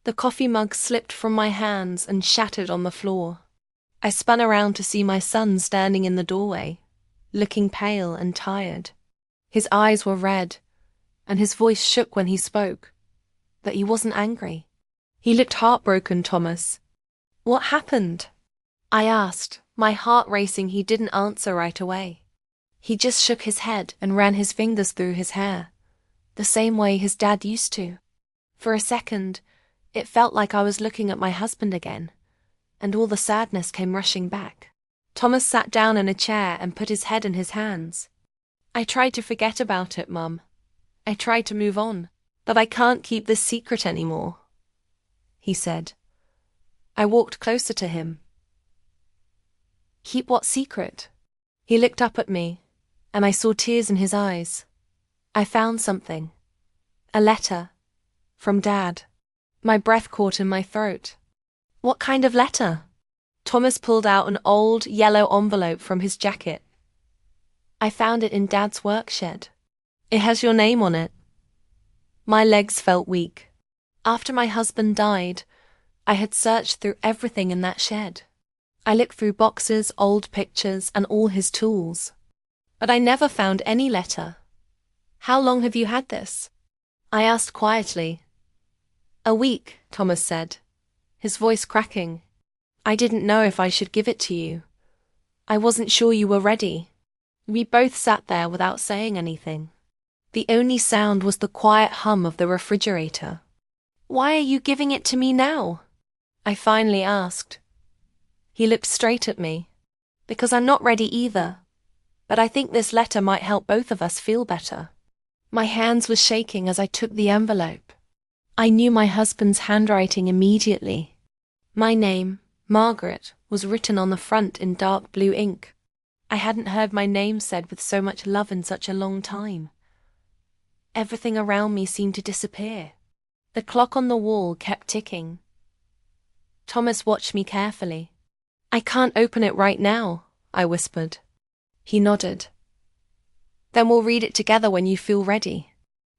The coffee mug slipped from my hands and shattered on the floor. I spun around to see my son standing in the doorway, looking pale and tired. His eyes were red, and his voice shook when he spoke, but he wasn't angry. He looked heartbroken, Thomas. What happened? I asked, my heart racing. He didn't answer right away. He just shook his head and ran his fingers through his hair, the same way his dad used to. For a second, it felt like I was looking at my husband again, and all the sadness came rushing back. Thomas sat down in a chair and put his head in his hands. I tried to forget about it, Mum. I tried to move on, but I can't keep this secret anymore, he said. I walked closer to him. Keep what secret? He looked up at me, and I saw tears in his eyes. I found something. A letter. From Dad. My breath caught in my throat. What kind of letter? Thomas pulled out an old, yellow envelope from his jacket. I found it in Dad's work shed. It has your name on it. My legs felt weak. After my husband died, I had searched through everything in that shed. I looked through boxes, old pictures, and all his tools. But I never found any letter. How long have you had this? I asked quietly. A week, Thomas said, his voice cracking. I didn't know if I should give it to you. I wasn't sure you were ready. We both sat there without saying anything. The only sound was the quiet hum of the refrigerator. Why are you giving it to me now? I finally asked. He looked straight at me. Because I'm not ready either. But I think this letter might help both of us feel better. My hands were shaking as I took the envelope. I knew my husband's handwriting immediately. My name, Margaret, was written on the front in dark blue ink. I hadn't heard my name said with so much love in such a long time. Everything around me seemed to disappear. The clock on the wall kept ticking. Thomas watched me carefully. I can't open it right now, I whispered. He nodded. Then we'll read it together when you feel ready.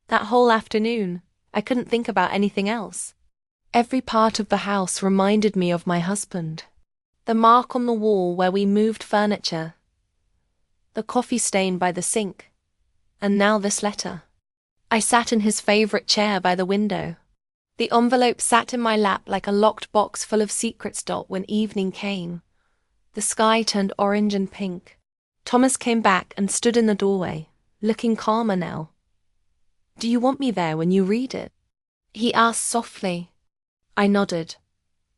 That whole afternoon, I couldn't think about anything else. Every part of the house reminded me of my husband. The mark on the wall where we moved furniture, the coffee stain by the sink, and now this letter. I sat in his favorite chair by the window. The envelope sat in my lap like a locked box full of secrets. When evening came, the sky turned orange and pink. Thomas came back and stood in the doorway, looking calmer now. Do you want me there when you read it? He asked softly. I nodded.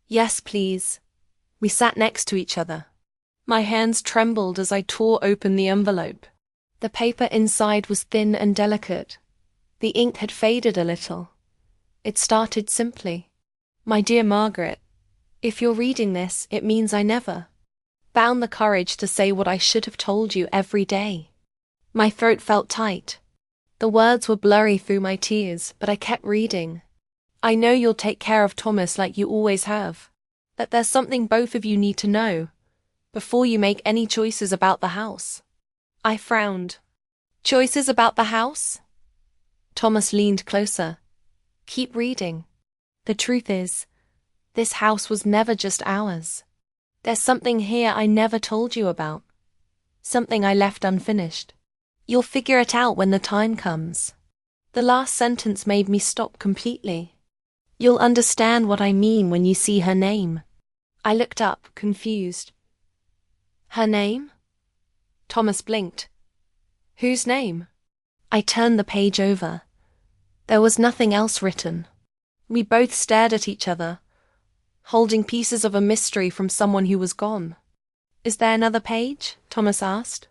Yes, please. We sat next to each other. My hands trembled as I tore open the envelope. The paper inside was thin and delicate. The ink had faded a little. It started simply. My dear Margaret, if you're reading this, it means I never found the courage to say what I should have told you every day. My throat felt tight. The words were blurry through my tears, but I kept reading. I know you'll take care of Thomas like you always have, but there's something both of you need to know before you make any choices about the house. I frowned. Choices about the house? Thomas leaned closer. Keep reading. The truth is, this house was never just ours. There's something here I never told you about. Something I left unfinished. You'll figure it out when the time comes. The last sentence made me stop completely. You'll understand what I mean when you see her name. I looked up, confused. Her name? Thomas blinked. Whose name? I turned the page over. There was nothing else written. We both stared at each other, holding pieces of a mystery from someone who was gone. Is there another page? Thomas asked.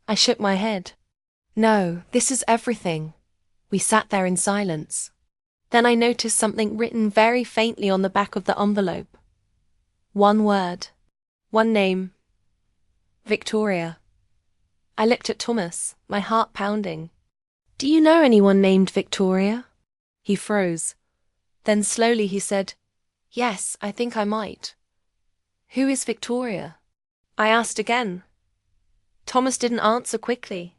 I shook my head. No, this is everything. We sat there in silence. Then I noticed something written very faintly on the back of the envelope. One word. One name. Victoria. I looked at Thomas, my heart pounding. Do you know anyone named Victoria? He froze. Then slowly he said, Yes, I think I might. Who is Victoria? I asked again. Thomas didn't answer quickly.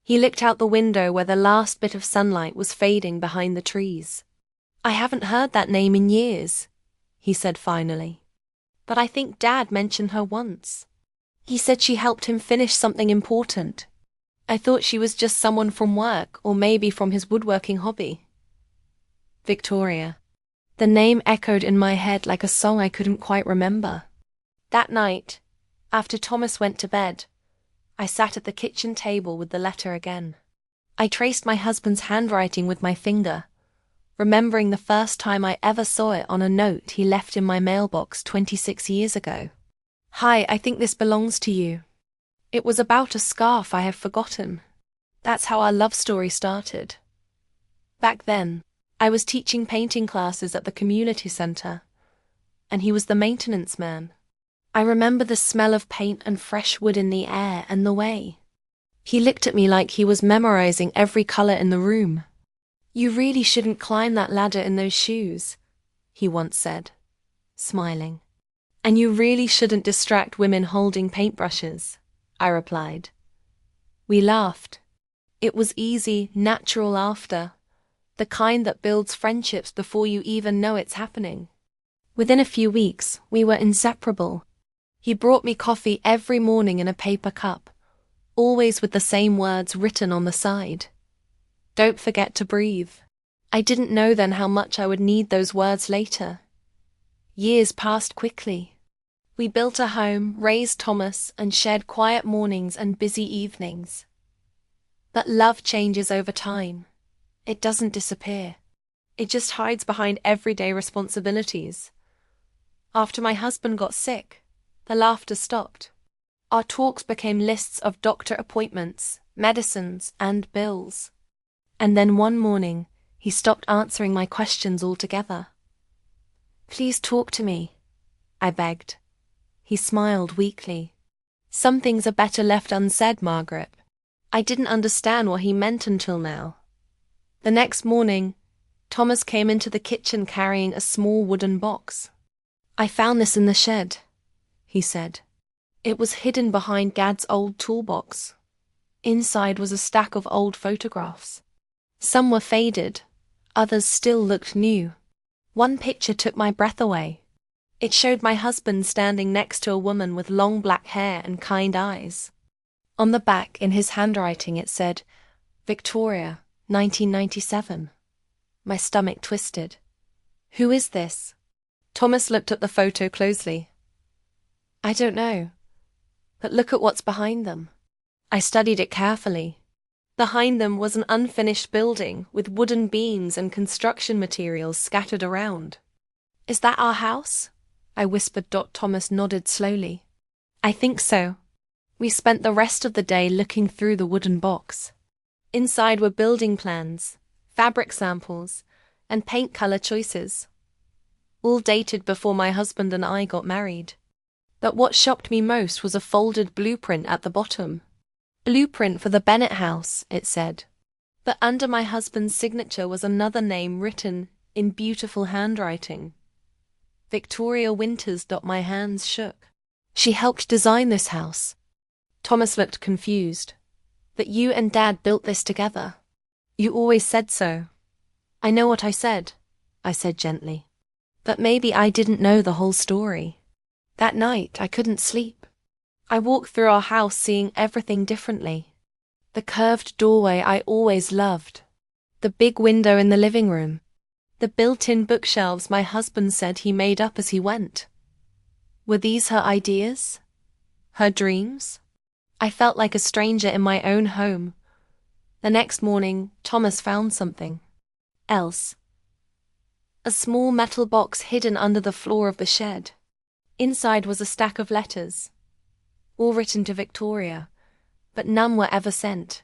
He looked out the window where the last bit of sunlight was fading behind the trees. I haven't heard that name in years, he said finally. But I think Dad mentioned her once. He said she helped him finish something important. I thought she was just someone from work or maybe from his woodworking hobby. Victoria. The name echoed in my head like a song I couldn't quite remember. That night, after Thomas went to bed, I sat at the kitchen table with the letter again. I traced my husband's handwriting with my finger, remembering the first time I ever saw it on a note he left in my mailbox 26 years ago. Hi, I think this belongs to you. It was about a scarf I have forgotten. That's how our love story started. Back then, I was teaching painting classes at the community center, and he was the maintenance man. I remember the smell of paint and fresh wood in the air and the way he looked at me like he was memorizing every color in the room. You really shouldn't climb that ladder in those shoes, he once said, smiling. And you really shouldn't distract women holding paintbrushes, I replied. We laughed. It was easy, natural laughter, the kind that builds friendships before you even know it's happening. Within a few weeks, we were inseparable. He brought me coffee every morning in a paper cup, always with the same words written on the side. Don't forget to breathe. I didn't know then how much I would need those words later. Years passed quickly. We built a home, raised Thomas, and shared quiet mornings and busy evenings. But love changes over time. It doesn't disappear. It just hides behind everyday responsibilities. After my husband got sick, the laughter stopped. Our talks became lists of doctor appointments, medicines, and bills. And then one morning, he stopped answering my questions altogether. Please talk to me, I begged. He smiled weakly. Some things are better left unsaid, Margaret. I didn't understand what he meant until now. The next morning, Thomas came into the kitchen carrying a small wooden box. I found this in the shed, he said. It was hidden behind Dad's old toolbox. Inside was a stack of old photographs. Some were faded, others still looked new. One picture took my breath away. It showed my husband standing next to a woman with long black hair and kind eyes. On the back, in his handwriting, it said, Victoria, 1997. My stomach twisted. Who is this? Thomas looked at the photo closely. I don't know. But look at what's behind them. I studied it carefully. Behind them was an unfinished building with wooden beams and construction materials scattered around. Is that our house? I whispered. Thomas nodded slowly. I think so. We spent the rest of the day looking through the wooden box. Inside were building plans, fabric samples, and paint color choices. All dated before my husband and I got married. But what shocked me most was a folded blueprint at the bottom. Blueprint for the Bennett house, it said. But under my husband's signature was another name written in beautiful handwriting. Victoria Winters. My hands shook. She helped design this house. Thomas looked confused. But you and Dad built this together. You always said so. I know what I said gently. But maybe I didn't know the whole story. That night I couldn't sleep. I walked through our house seeing everything differently. The curved doorway I always loved. The big window in the living room. The built-in bookshelves my husband said he made up as he went. Were these her ideas? Her dreams? I felt like a stranger in my own home. The next morning, Thomas found something else. A small metal box hidden under the floor of the shed. Inside was a stack of letters, all written to Victoria, but none were ever sent.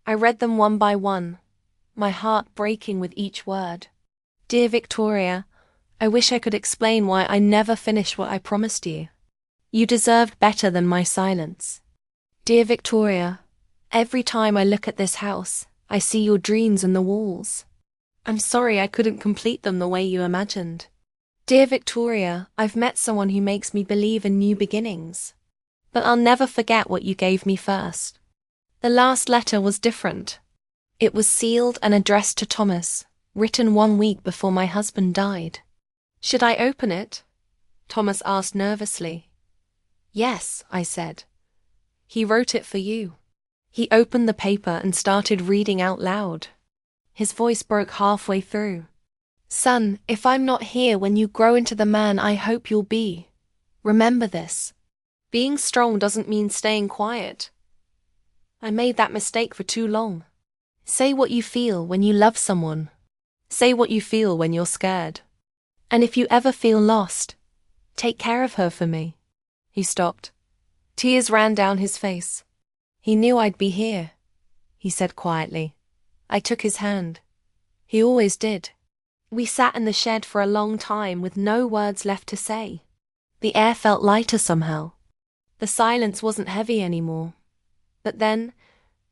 I read them one by one, my heart breaking with each word. Dear Victoria, I wish I could explain why I never finished what I promised you. You deserved better than my silence. Dear Victoria, every time I look at this house, I see your dreams in the walls. I'm sorry I couldn't complete them the way you imagined. Dear Victoria, I've met someone who makes me believe in new beginnings. But I'll never forget what you gave me first. The last letter was different. It was sealed and addressed to Thomas, written 1 week before my husband died. Should I open it? Thomas asked nervously. Yes, I said. He wrote it for you. He opened the paper and started reading out loud. His voice broke halfway through. Son, if I'm not here when you grow into the man I hope you'll be, remember this. Being strong doesn't mean staying quiet. I made that mistake for too long. Say what you feel when you love someone. Say what you feel when you're scared. And if you ever feel lost, take care of her for me. He stopped. Tears ran down his face. He knew I'd be here, he said quietly. I took his hand. He always did. We sat in the shed for a long time with no words left to say. The air felt lighter somehow. The silence wasn't heavy anymore. But then,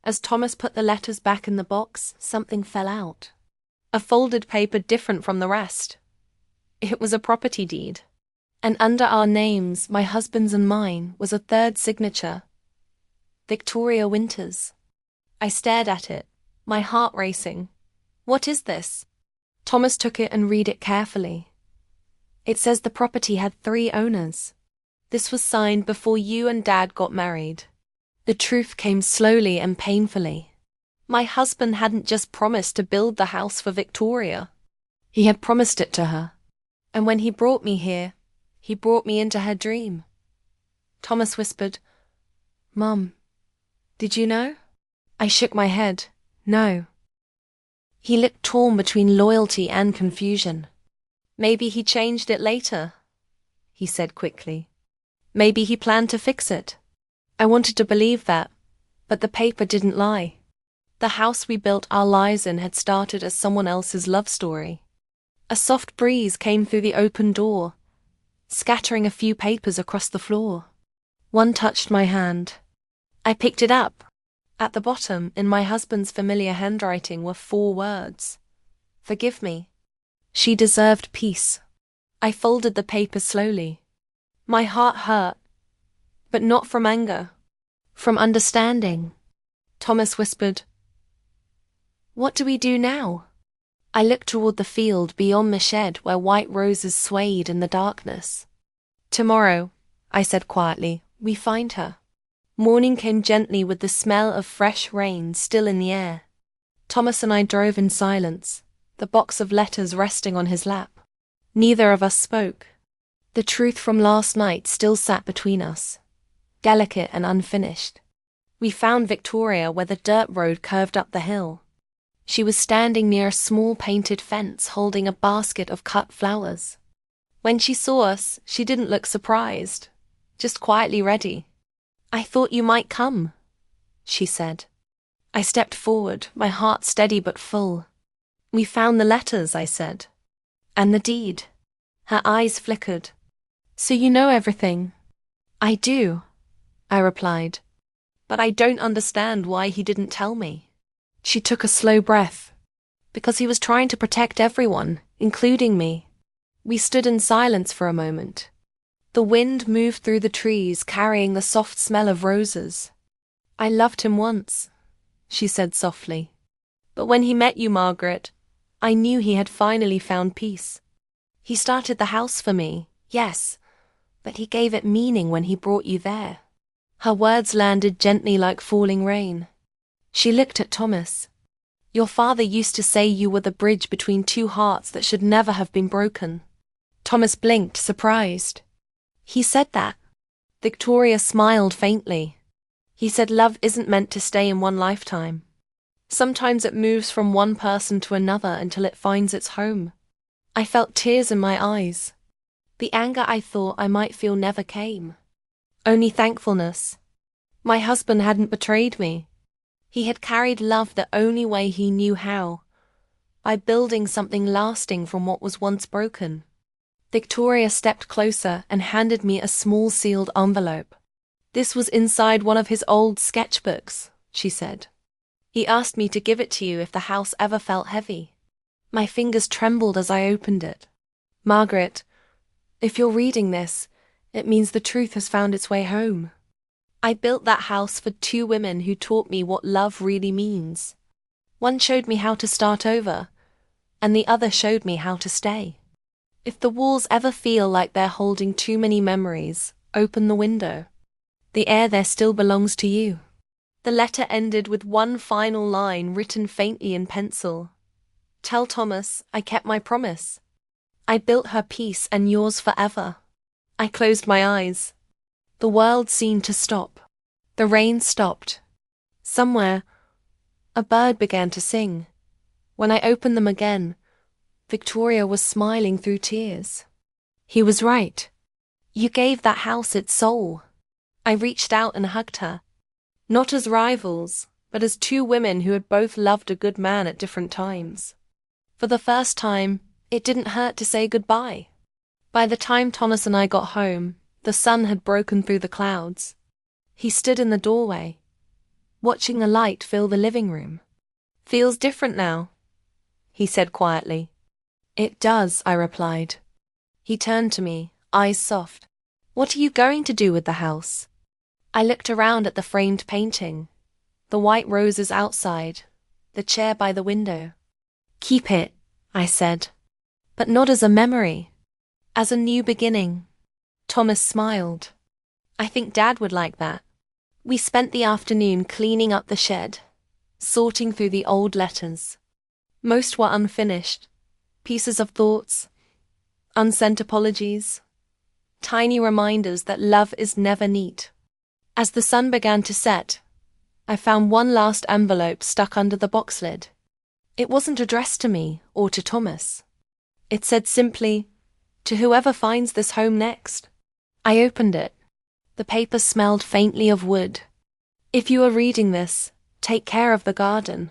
as Thomas put the letters back in the box, something fell out. A folded paper different from the rest. It was a property deed. And under our names, my husband's and mine, was a third signature. Victoria Winters. I stared at it, my heart racing. What is this? Thomas took it and read it carefully. It says the property had 3 owners. This was signed before you and Dad got married. The truth came slowly and painfully. My husband hadn't just promised to build the house for Victoria. He had promised it to her. And when he brought me here, he brought me into her dream. Thomas whispered, Mum, did you know? I shook my head. No. He looked torn between loyalty and confusion. Maybe he changed it later, he said quickly. Maybe he planned to fix it. I wanted to believe that, but the paper didn't lie. The house we built our lives in had started as someone else's love story. A soft breeze came through the open door, scattering a few papers across the floor. One touched my hand. I picked it up. At the bottom, in my husband's familiar handwriting, were 4 words. Forgive me. She deserved peace. I folded the paper slowly. My heart hurt, but not from anger, from understanding. Thomas whispered, What do we do now? I looked toward the field beyond the shed where white roses swayed in the darkness. Tomorrow, I said quietly, we find her. Morning came gently with the smell of fresh rain still in the air. Thomas and I drove in silence, the box of letters resting on his lap. Neither of us spoke. The truth from last night still sat between us, delicate and unfinished. We found Victoria where the dirt road curved up the hill. She was standing near a small painted fence holding a basket of cut flowers. When she saw us, she didn't look surprised, just quietly ready. I thought you might come, she said. I stepped forward, my heart steady but full. We found the letters, I said. And the deed. Her eyes flickered. So you know everything? I do, I replied. But I don't understand why he didn't tell me. She took a slow breath. Because he was trying to protect everyone, including me. We stood in silence for a moment. The wind moved through the trees, carrying the soft smell of roses. I loved him once, she said softly. But when he met you, Margaret, I knew he had finally found peace. He started the house for me, yes, but he gave it meaning when he brought you there. Her words landed gently like falling rain. She looked at Thomas. Your father used to say you were the bridge between 2 hearts that should never have been broken. Thomas blinked, surprised. He said that. Victoria smiled faintly. He said love isn't meant to stay in one lifetime. Sometimes it moves from one person to another until it finds its home. I felt tears in my eyes. The anger I thought I might feel never came. Only thankfulness. My husband hadn't betrayed me. He had carried love the only way he knew how, by building something lasting from what was once broken. Victoria stepped closer and handed me a small sealed envelope. This was inside one of his old sketchbooks, she said. He asked me to give it to you if the house ever felt heavy. My fingers trembled as I opened it. Margaret, if you're reading this, it means the truth has found its way home. I built that house for 2 women who taught me what love really means. One showed me how to start over, and the other showed me how to stay. If the walls ever feel like they're holding too many memories, open the window. The air there still belongs to you. The letter ended with one final line written faintly in pencil. Tell Thomas I kept my promise. I built her peace and yours forever. I closed my eyes. The world seemed to stop. The rain stopped. Somewhere, a bird began to sing. When I opened them again, Victoria was smiling through tears. He was right. You gave that house its soul. I reached out and hugged her. Not as rivals, but as two women who had both loved a good man at different times. For the first time, it didn't hurt to say goodbye. By the time Thomas and I got home, the sun had broken through the clouds. He stood in the doorway, watching the light fill the living room. Feels different now, he said quietly. It does, I replied. He turned to me, eyes soft. What are you going to do with the house? I looked around at the framed painting, the white roses outside, the chair by the window. Keep it, I said, but not as a memory, as a new beginning. Thomas smiled. I think Dad would like that. We spent the afternoon cleaning up the shed, sorting through the old letters. Most were unfinished, pieces of thoughts, unsent apologies, tiny reminders that love is never neat. As the sun began to set, I found one last envelope stuck under the box lid. It wasn't addressed to me or to Thomas. It said simply, to whoever finds this home next. I opened it. The paper smelled faintly of wood. If you are reading this, take care of the garden.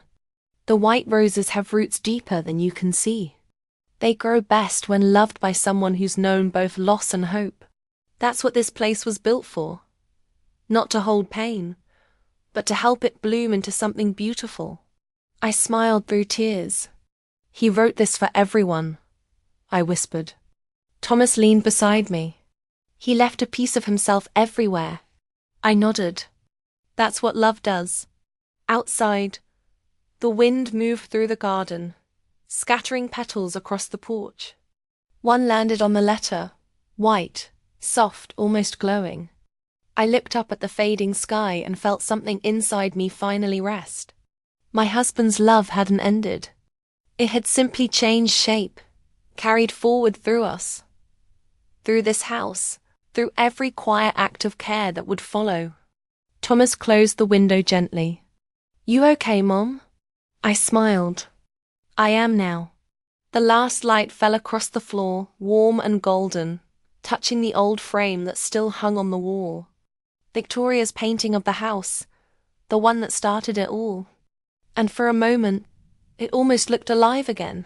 The white roses have roots deeper than you can see. They grow best when loved by someone who's known both loss and hope. That's what this place was built for. Not to hold pain, but to help it bloom into something beautiful. I smiled through tears. He wrote this for everyone, I whispered. Thomas leaned beside me. He left a piece of himself everywhere. I nodded. That's what love does. Outside, the wind moved through the garden, scattering petals across the porch. One landed on the letter, white, soft, almost glowing. I looked up at the fading sky and felt something inside me finally rest. My husband's love hadn't ended. It had simply changed shape, carried forward through us. Through this house, through every quiet act of care that would follow. Thomas closed the window gently. You okay, Mom? I smiled. I am now. The last light fell across the floor, warm and golden, touching the old frame that still hung on the wall. Victoria's painting of the house, the one that started it all. And for a moment, it almost looked alive again.